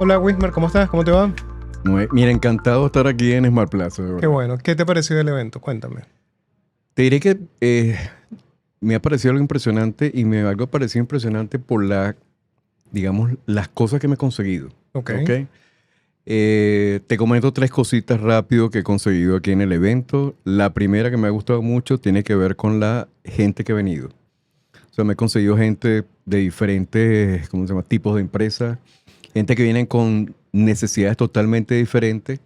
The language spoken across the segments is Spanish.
Hola Wismar, ¿cómo estás? ¿Cómo te va? Mira, encantado de estar aquí en Smart Plaza, de Qué verdad. bueno. ¿Qué te pareció el evento? Cuéntame. Te diré que me ha parecido algo impresionante y me algo parecido impresionante por digamos, las cosas que me he conseguido. Ok. ¿Ok? Te comento tres cositas rápido que he conseguido aquí en el evento. La primera que me ha gustado mucho tiene que ver con la gente que ha venido. O sea, me he conseguido gente de diferentes, ¿cómo se llama? Tipos de empresas, gente que vienen con necesidades totalmente diferentes.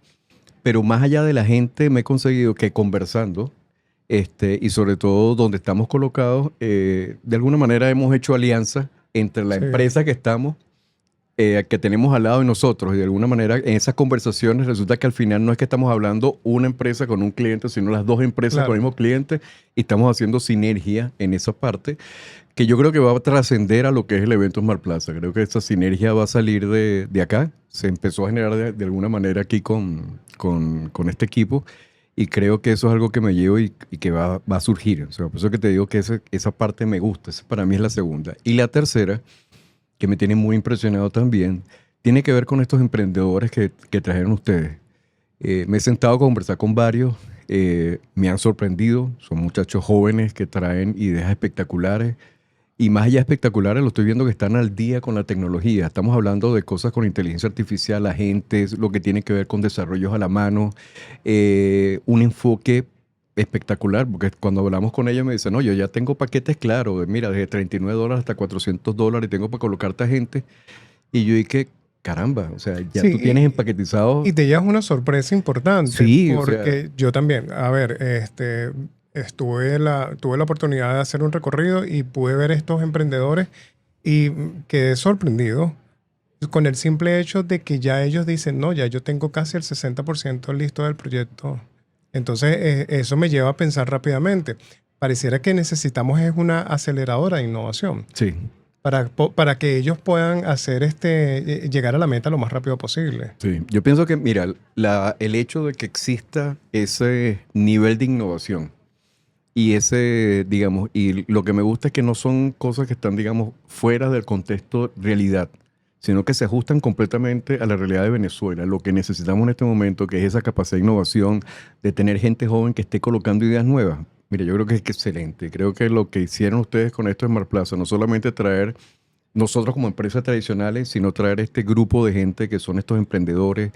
Pero más allá de la gente, me he conseguido que conversando, y sobre todo donde estamos colocados, de alguna manera hemos hecho alianza entre la Sí, empresa que estamos, que tenemos al lado de nosotros, y de alguna manera en esas conversaciones resulta que al final no es que estamos hablando una empresa con un cliente, sino las dos empresas con el claro. mismo cliente, y estamos haciendo sinergia en esa parte, que yo creo que va a trascender a lo que es el evento Smart Plaza. Creo que esa sinergia va a salir de acá. Se empezó a generar de alguna manera aquí con este equipo y creo que eso es algo que me llevo y que va a surgir. O sea, por eso que te digo que esa parte me gusta. Esa para mí es la segunda. Y la tercera, que me tiene muy impresionado también, tiene que ver con estos emprendedores que trajeron ustedes. Me he sentado a conversar con varios, me han sorprendido. Son muchachos jóvenes que traen ideas espectaculares y más allá de espectaculares, lo estoy viendo que están al día con la tecnología. Estamos hablando de cosas con inteligencia artificial, agentes, lo que tiene que ver con desarrollos a la mano, un enfoque espectacular, porque cuando hablamos con ellos me dicen, no, yo ya tengo paquetes claros, mira, desde $39 hasta $400 tengo para colocarte a gente. Y yo dije, caramba, o sea, ya tú tienes Sí, y empaquetizado. te llevas una sorpresa importante Sí, o sea, porque yo también, a ver, tuve la oportunidad de hacer un recorrido y pude ver estos emprendedores y quedé sorprendido con el simple hecho de que ya ellos dicen, no, ya yo tengo casi el 60% listo del proyecto. Entonces, eso me lleva a pensar rápidamente. Pareciera que necesitamos es una aceleradora de innovación sí. para que ellos puedan hacer llegar a la meta lo más rápido posible. Sí, yo pienso que, mira, el hecho de que exista ese nivel de innovación y ese, digamos, y lo que me gusta es que no son cosas que están, digamos, fuera del contexto realidad, sino que se ajustan completamente a la realidad de Venezuela, lo que necesitamos en este momento, que es esa capacidad de innovación, de tener gente joven que esté colocando ideas nuevas. Mira, yo creo que es excelente. Creo que lo que hicieron ustedes con esto en Mar Plaza, no solamente traer nosotros como empresas tradicionales, sino traer este grupo de gente que son estos emprendedores,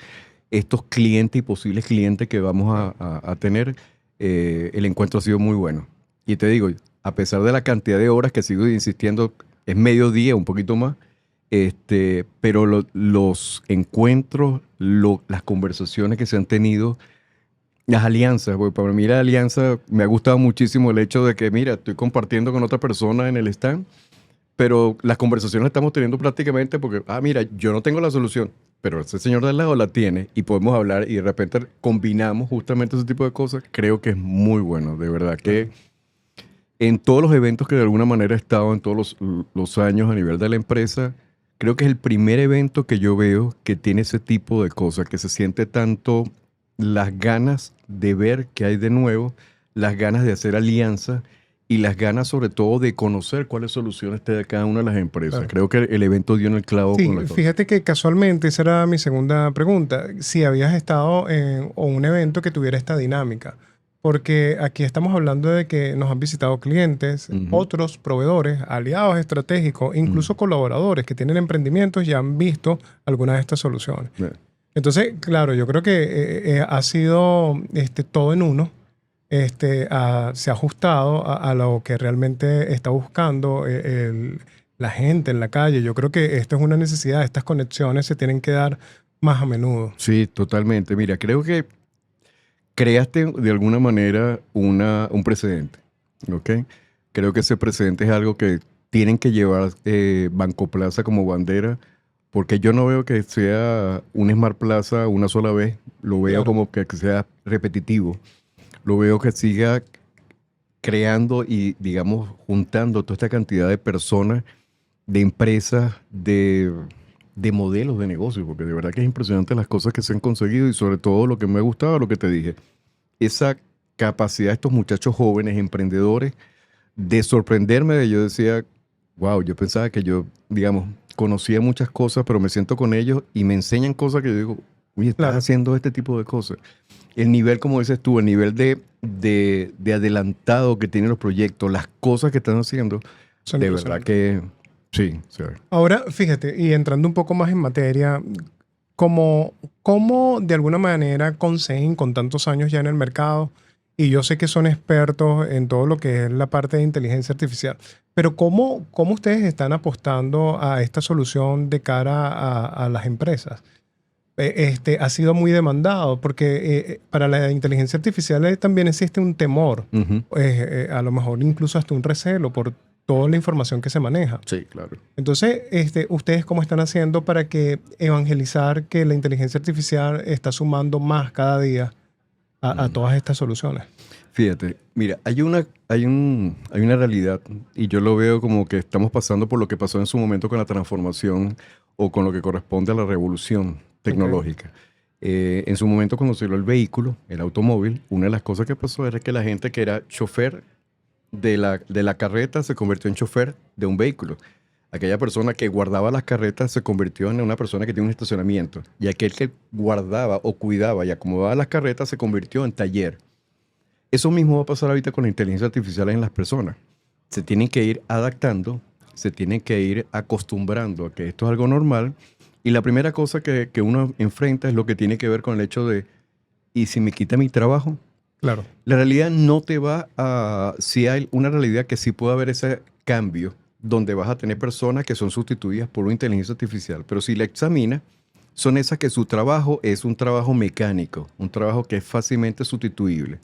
estos clientes y posibles clientes que vamos a tener, el encuentro ha sido muy bueno. Y te digo, a pesar de la cantidad de horas que sigo insistiendo, es mediodía, un poquito más, pero los encuentros, las conversaciones que se han tenido, las alianzas, porque para mí la alianza me ha gustado muchísimo el hecho de que, mira, estoy compartiendo con otra persona en el stand, pero las conversaciones las estamos teniendo prácticamente porque, mira, yo no tengo la solución, pero ese señor de al lado la tiene y podemos hablar y de repente combinamos justamente ese tipo de cosas. Creo que es muy bueno, de verdad que Claro. en todos los eventos que de alguna manera he estado en todos los años a nivel de la empresa, creo que es el primer evento que yo veo que tiene ese tipo de cosas, que se siente tanto las ganas de ver qué hay de nuevo, las ganas de hacer alianzas y las ganas sobre todo de conocer cuáles soluciones tiene cada una de las empresas. Claro. Creo que el evento dio en el clavo con Sí, la cosa. fíjate que casualmente esa era mi segunda pregunta, si habías estado en o un evento que tuviera esta dinámica, porque aquí estamos hablando de que nos han visitado clientes, Ujú, otros proveedores, aliados estratégicos, ujú. incluso colaboradores que tienen emprendimientos y han visto algunas de estas soluciones. Eh, Entonces, claro, yo creo que ha sido todo en uno. Se ha ajustado a lo que realmente está buscando la gente en la calle. Yo creo que esto es una necesidad, estas conexiones se tienen que dar más a menudo. Sí, totalmente. Mira, creo que creaste de alguna manera un precedente, ¿ok? Creo que ese precedente es algo que tienen que llevar Banco Plaza como bandera, porque yo no veo que sea un Smart Plaza una sola vez, lo veo Claro. como que sea repetitivo, lo veo que siga creando y, digamos, juntando toda esta cantidad de personas, de empresas, de modelos de negocio, porque de verdad que es impresionante las cosas que se han conseguido y sobre todo lo que me ha gustado, lo que te dije esa capacidad de estos muchachos jóvenes, emprendedores, de sorprenderme. Yo decía, wow, yo pensaba que yo, digamos, conocía muchas cosas, pero me siento con ellos y me enseñan cosas que yo digo, oye, estás Claro, haciendo este tipo de cosas. El nivel, como dices tú, el nivel de adelantado que tienen los proyectos, las cosas que están haciendo, son de verdad impresionantes. que sí, sí. Ahora, fíjate, y entrando un poco más en materia, ¿cómo de alguna manera consiguen con tantos años ya en el mercado? Y yo sé que son expertos en todo lo que es la parte de inteligencia artificial, pero ¿cómo ustedes están apostando a esta solución de cara a las empresas? Ha sido muy demandado porque para la inteligencia artificial también existe un temor, Ujú. a lo mejor incluso hasta un recelo por toda la información que se maneja. Sí, claro. Entonces, ¿ustedes cómo están haciendo para que evangelizar que la inteligencia artificial está sumando más cada día a Mm. todas estas soluciones? Fíjate, mira, hay una realidad y yo lo veo como que estamos pasando por lo que pasó en su momento con la transformación o con lo que corresponde a la revolución Ok, tecnológica. En su momento cuando salió el vehículo, el automóvil, una de las cosas que pasó era que la gente que era chofer de la carreta se convirtió en chofer de un vehículo. Aquella persona que guardaba las carretas se convirtió en una persona que tiene un estacionamiento. Y aquel que guardaba o cuidaba y acomodaba las carretas se convirtió en taller. Eso mismo va a pasar ahorita con la inteligencia artificial en las personas. Se tienen que ir adaptando, se tienen que ir acostumbrando a que esto es algo normal. Y la primera cosa que uno enfrenta es lo que tiene que ver con el hecho de, ¿y si me quita mi trabajo? claro, La realidad no te va a... Si hay una realidad que sí puede haber ese cambio, donde vas a tener personas que son sustituidas por una inteligencia artificial, pero si la examinas, son esas que su trabajo es un trabajo mecánico, un trabajo que es fácilmente sustituible.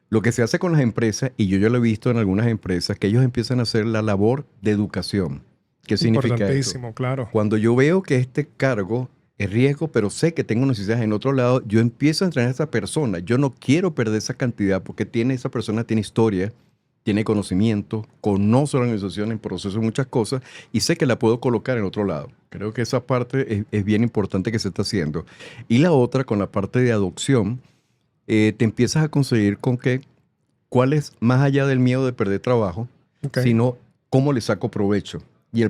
Lo que se hace con las empresas, y yo ya lo he visto en algunas empresas, que ellos empiezan a hacer la labor de educación. ¿Qué significa esto? importantísimo, claro. Cuando yo veo que este cargo es riesgo, pero sé que tengo necesidades en otro lado, yo empiezo a entrenar a esa persona. Yo no quiero perder esa cantidad porque esa persona tiene historia, tiene conocimiento, conoce la organización en proceso de muchas cosas y sé que la puedo colocar en otro lado. Creo que esa parte es bien importante que se está haciendo. Y la otra, con la parte de adopción, te empiezas a conseguir con que, cuál es, más allá del miedo de perder trabajo, Ok, sino cómo le saco provecho. Y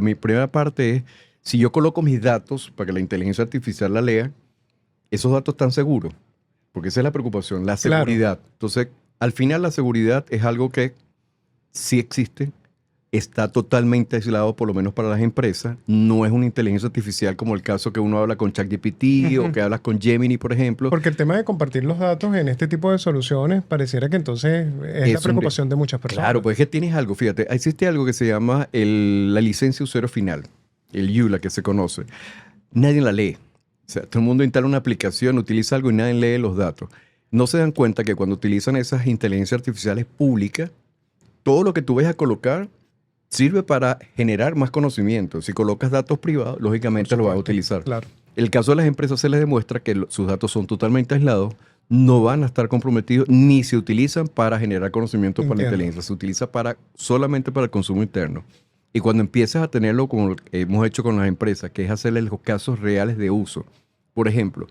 mi primera parte es, si yo coloco mis datos para que la inteligencia artificial la lea, esos datos están seguros, porque esa es la preocupación, la claro. seguridad. Entonces, al final la seguridad es algo que sí existe, está totalmente aislado, por lo menos para las empresas. No es una inteligencia artificial como el caso que uno habla con ChatGPT o Ujú. que hablas con Gemini, por ejemplo. Porque el tema de compartir los datos en este tipo de soluciones pareciera que entonces es la Es un, preocupación de muchas claro, personas. pues es que tienes algo, fíjate, existe algo que se llama la licencia de usuario final, el EULA que se conoce. Nadie la lee. O sea, todo el mundo instala una aplicación, utiliza algo y nadie lee los datos. No se dan cuenta que cuando utilizan esas inteligencias artificiales públicas, todo lo que tú vayas a colocar sirve para generar más conocimiento. Si colocas datos privados, Por lógicamente lo vas a supuesto, utilizar. claro. El caso de las empresas se les demuestra que sus datos son totalmente aislados, no van a estar comprometidos ni se utilizan para generar conocimiento para la Entiendo. inteligencia, se utiliza solamente para el consumo interno. Y cuando empiezas a tenerlo como lo que hemos hecho con las empresas, que es hacerles los casos reales de uso. Por ejemplo,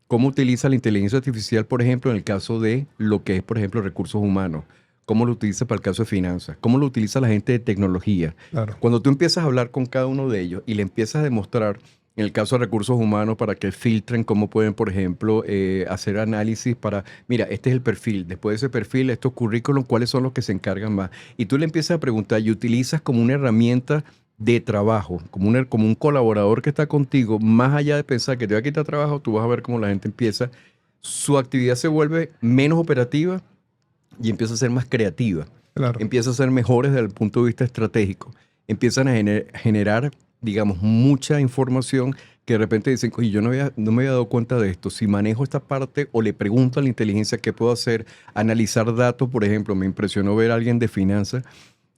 ¿cómo utiliza la inteligencia artificial, por ejemplo, en el caso de lo que es, por ejemplo, recursos humanos? ¿Cómo lo utiliza para el caso de finanzas? ¿Cómo lo utiliza la gente de tecnología? Claro. Cuando tú empiezas a hablar con cada uno de ellos y le empiezas a demostrar, en el caso de recursos humanos, para que filtren cómo pueden, por ejemplo, hacer análisis para, mira, este es el perfil, después de ese perfil, estos currículums, ¿cuáles son los que se encargan más? Y tú le empiezas a preguntar y utilizas como una herramienta de trabajo, como un colaborador que está contigo, más allá de pensar que te va a quitar trabajo, tú vas a ver cómo la gente empieza, su actividad se vuelve menos operativa y empieza a ser más creativa, Claro. empieza a ser mejores desde el punto de vista estratégico, empiezan a generar, digamos, mucha información que de repente dicen, oye, yo no me había dado cuenta de esto, si manejo esta parte o le pregunto a la inteligencia qué puedo hacer, analizar datos, por ejemplo, me impresionó ver a alguien de finanzas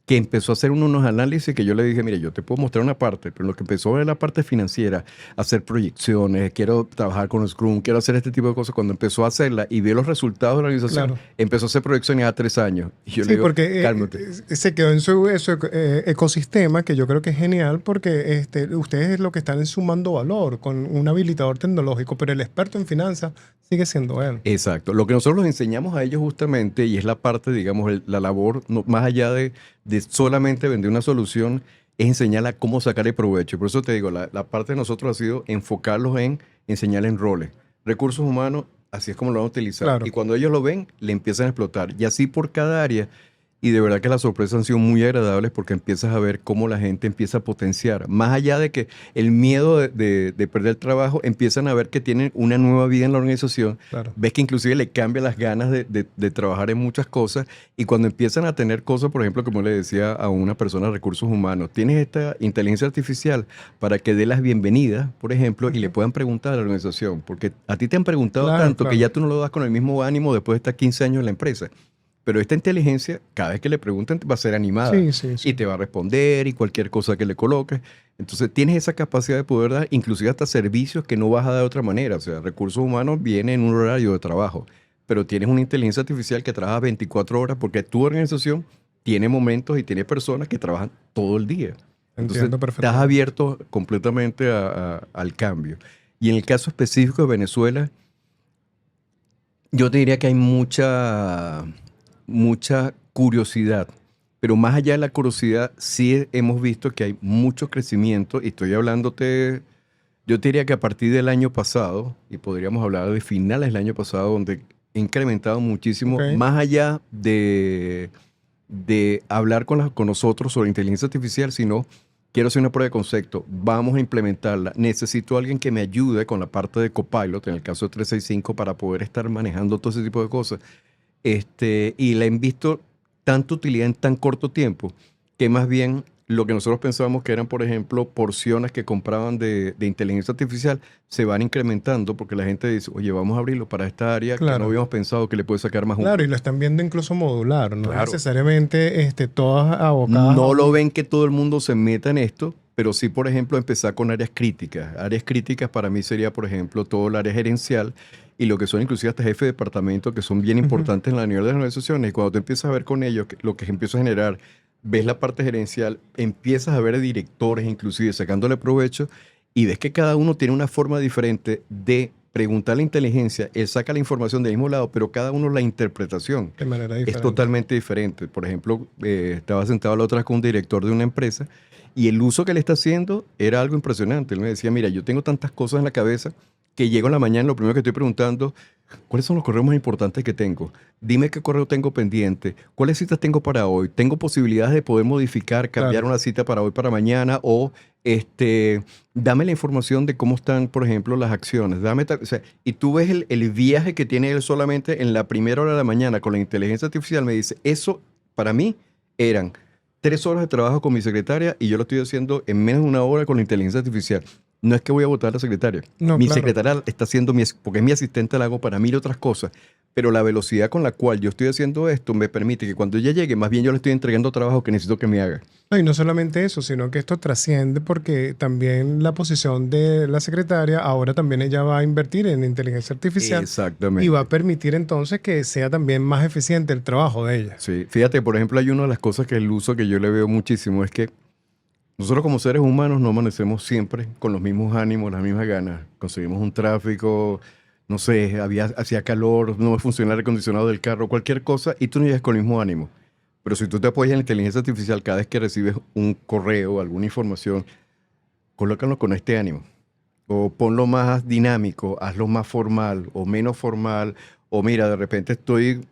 que empezó a hacer unos análisis que yo le dije, mire, yo te puedo mostrar una parte, pero lo que empezó a ver la parte financiera, hacer proyecciones, quiero trabajar con Scrum, quiero hacer este tipo de cosas, cuando empezó a hacerla y vio los resultados de la organización, Claro. empezó a hacer proyecciones a 3 años. Y yo le Sí, digo, porque cálmate. se quedó en su ecosistema, que yo creo que es genial, porque ustedes es lo que están es sumando valor con un habilitador tecnológico, pero el experto en finanzas sigue siendo él. Exacto. Lo que nosotros les enseñamos a ellos justamente, y es la parte, digamos, la labor, más allá de solamente vender una solución, es enseñarles a cómo sacar el provecho. Por eso te digo, la parte de nosotros ha sido enfocarlos en enseñarles en roles. Recursos humanos, así es como lo van a utilizar. Claro. Y cuando ellos lo ven, le empiezan a explotar. Y así por cada área. Y de verdad que las sorpresas han sido muy agradables porque empiezas a ver cómo la gente empieza a potenciar. Más allá de que el miedo de perder el trabajo, empiezan a ver que tienen una nueva vida en la organización. Claro. Ves que inclusive le cambia las ganas de trabajar en muchas cosas. Y cuando empiezan a tener cosas, por ejemplo, como le decía a una persona de recursos humanos, tienes esta inteligencia artificial para que dé las bienvenidas, por ejemplo, y le puedan preguntar a la organización. Porque a ti te han preguntado Claro, tanto que claro. ya tú no lo das con el mismo ánimo después de estar 15 años en la empresa. Pero esta inteligencia, cada vez que le pregunten, va a ser animada. Sí, sí, sí. Y te va a responder y cualquier cosa que le coloques. Entonces tienes esa capacidad de poder dar, inclusive hasta servicios que no vas a dar de otra manera. O sea, recursos humanos viene en un horario de trabajo, pero tienes una inteligencia artificial que trabaja 24 horas porque tu organización tiene momentos y tiene personas que trabajan todo el día. Entonces Entiendo estás perfectamente. abierto completamente al cambio. Y en el caso específico de Venezuela, yo te diría que hay mucha curiosidad, pero más allá de la curiosidad, sí hemos visto que hay mucho crecimiento, y estoy hablándote, yo te diría que a partir del año pasado, y podríamos hablar de finales del año pasado, donde he incrementado muchísimo, Ok. más allá de hablar con nosotros sobre inteligencia artificial, sino quiero hacer una prueba de concepto, vamos a implementarla, necesito a alguien que me ayude con la parte de Copilot, en el caso de 365, para poder estar manejando todo ese tipo de cosas. Y la han visto tanta utilidad en tan corto tiempo que más bien lo que nosotros pensábamos que eran, por ejemplo, porciones que compraban de inteligencia artificial se van incrementando porque la gente dice, oye, vamos a abrirlo para esta área que no Claro. habíamos pensado que le puede sacar más Claro, y jugo. lo están viendo incluso modular, no Claro. necesariamente todas abocadas a No lo un- ven que todo el mundo se meta en esto, pero sí, por ejemplo, empezar con áreas críticas. Áreas críticas para mí sería, por ejemplo, todo el área gerencial y lo que son inclusive hasta jefes de departamento, que son bien Ujú. importantes en la nivel de las organizaciones. Y cuando te empiezas a ver con ellos, lo que empieza a generar, ves la parte gerencial, empiezas a ver a directores inclusive sacándole provecho y ves que cada uno tiene una forma diferente de preguntar a la inteligencia. Él saca la información del mismo lado, pero cada uno la interpretación de manera es diferente. totalmente diferente. Por ejemplo, estaba sentado la otra vez con un director de una empresa y el uso que le está haciendo era algo impresionante. Él me decía, mira, yo tengo tantas cosas en la cabeza que llego en la mañana, lo primero que estoy preguntando, ¿cuáles son los correos más importantes que tengo? Dime qué correo tengo pendiente, cuáles citas tengo para hoy, tengo posibilidades de poder modificar, cambiar Claro. una cita para hoy, para mañana, o dame la información de cómo están, por ejemplo, las acciones. O sea, y tú ves el viaje que tiene él solamente en la primera hora de la mañana con la inteligencia artificial. Me dice, eso para mí eran 3 horas de trabajo con mi secretaria y yo lo estoy haciendo en menos de una hora con la inteligencia artificial. No es que voy a votar a la secretaria. No, Mi claro. secretaria está haciendo, porque es mi asistente, la hago para mil otras cosas. Pero la velocidad con la cual yo estoy haciendo esto me permite que cuando ella llegue, más bien yo le estoy entregando trabajo que necesito que me haga. No, y no solamente eso, sino que esto trasciende porque también la posición de la secretaria, ahora también ella va a invertir en inteligencia artificial y Exactamente. va a permitir entonces que sea también más eficiente el trabajo de ella. Sí, fíjate, por ejemplo, hay una de las cosas que el uso que yo le veo muchísimo es que nosotros como seres humanos no amanecemos siempre con los mismos ánimos, las mismas ganas. Conseguimos un tráfico, no sé, hacía calor, no me funciona el aire acondicionado del carro, cualquier cosa, y tú no llegas con el mismo ánimo. Pero si tú te apoyas en la inteligencia artificial cada vez que recibes un correo, alguna información, colócalo con este ánimo. O ponlo más dinámico, hazlo más formal o menos formal. O mira, de repente estoy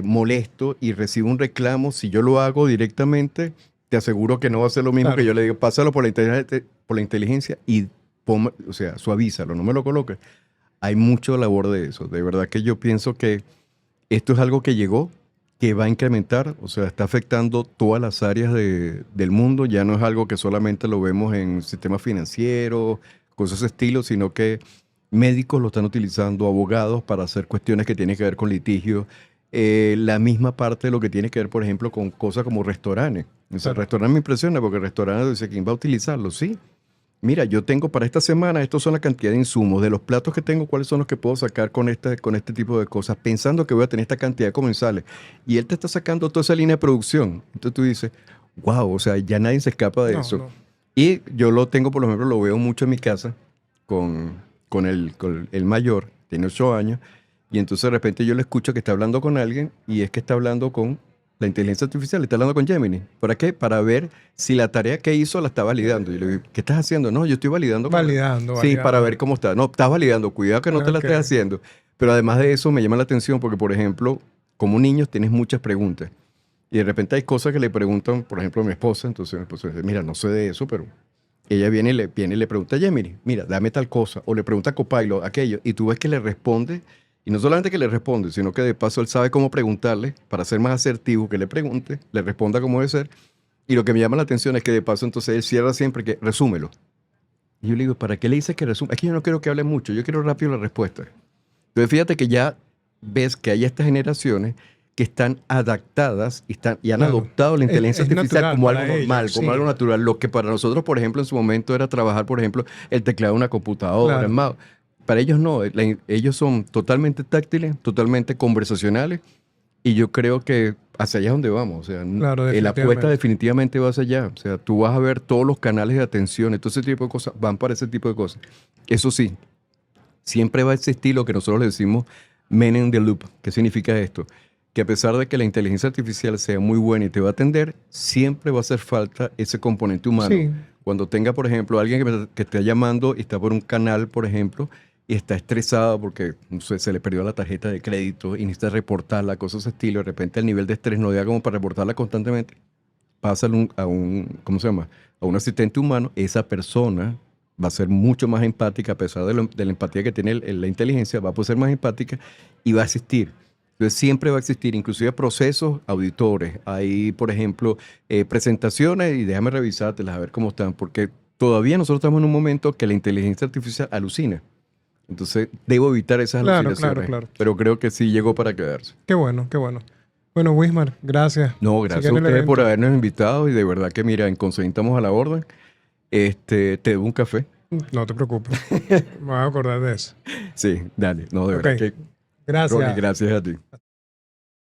molesto y recibo un reclamo. Si yo lo hago directamente, te aseguro que no va a ser lo mismo Claro. que yo le digo. Pásalo por la inteligencia y o sea, suavízalo, no me lo coloques. Hay mucha labor de eso. De verdad que yo pienso que esto es algo que llegó, que va a incrementar, o sea, está afectando todas las áreas del mundo. Ya no es algo que solamente lo vemos en sistemas financieros, cosas de ese estilo, sino que médicos lo están utilizando, abogados para hacer cuestiones que tienen que ver con litigio. La misma parte de lo que tiene que ver, por ejemplo, con cosas como restaurantes. O sea, Claro. restaurantes me impresiona porque restaurantes dice, ¿quién va a utilizarlo? Sí. Mira, yo tengo para esta semana, estos son la cantidad de insumos, de los platos que tengo, cuáles son los que puedo sacar con este tipo de cosas, pensando que voy a tener esta cantidad de comensales. Y él te está sacando toda esa línea de producción. Entonces tú dices, wow, o sea, ya nadie se escapa de No, eso. no. Y yo lo tengo, por ejemplo, lo veo mucho en mi casa con el mayor. tiene 8 años, y entonces de repente yo le escucho que está hablando con alguien y es que está hablando con la inteligencia artificial, está hablando con Gemini. ¿Para qué? Para ver si la tarea que hizo la está validando. Y le digo, ¿qué estás haciendo? No, yo estoy validando. Validando, Sí, para validando. ver cómo está. No, estás validando, cuidado que no te la Ok. estés haciendo. Pero además de eso me llama la atención porque, por ejemplo, como niños tienes muchas preguntas. Y de repente hay cosas que le preguntan, por ejemplo, a mi esposa. Entonces mi esposa dice, mira, no sé de eso, pero ella viene y le pregunta a Gemini, mira, dame tal cosa. O le pregunta a Copilot aquello. Y tú ves que le responde. Y no solamente que le responde, sino que de paso él sabe cómo preguntarle para ser más asertivo, que le pregunte, le responda como debe ser. Y lo que me llama la atención es que de paso entonces él cierra siempre que resúmelo. Y yo le digo, ¿para qué le dices que resuma? Es que yo no quiero que hable mucho, yo quiero rápido la respuesta. Entonces fíjate que ya ves que hay estas generaciones que están adaptadas y han Claro. adoptado la inteligencia Es artificial natural como algo para normal, ellos, como sí. algo natural. Lo que para nosotros, por ejemplo, en su momento era trabajar, por ejemplo, el teclado de una computadora, Claro. el mouse. Para ellos no, ellos son totalmente táctiles, totalmente conversacionales y yo creo que hacia allá es donde vamos. O sea, Claro, la apuesta definitivamente. definitivamente va hacia allá. O sea, tú vas a ver todos los canales de atención, todo ese tipo de cosas van para ese tipo de cosas. Eso sí, siempre va a existir lo que nosotros le decimos men in the loop. ¿Qué significa esto? Que a pesar de que la inteligencia artificial sea muy buena y te va a atender, siempre va a hacer falta ese componente humano. Sí, Cuando tenga, por ejemplo, alguien que esté llamando y está por un canal, por ejemplo, y está estresado porque no sé, se le perdió la tarjeta de crédito y necesita reportarla, cosas de ese estilo, de repente el nivel de estrés no llega como para reportarla constantemente, pásalo ¿cómo se llama? A un asistente humano, esa persona va a ser mucho más empática, a pesar de la empatía que tiene la inteligencia, va a poder ser más empática y va a asistir. Entonces siempre va a existir, inclusive procesos auditores. Hay, por ejemplo, presentaciones y déjame revisártelas a ver cómo están, porque todavía nosotros estamos en un momento que la inteligencia artificial alucina. Entonces debo evitar esas claro, alucinaciones. claro, claro. Pero creo que sí llegó para quedarse. Qué bueno, qué bueno. Bueno, Wismar, gracias. No, Si gracias a quieres le ustedes por doy- habernos invitado y de verdad que mira, en Conseguín estamos a la orden. Te debo un café. No te preocupes. Me voy a acordar de eso. Sí, dale. No, de Ok. verdad que, Ronnie, Gracias. gracias a ti.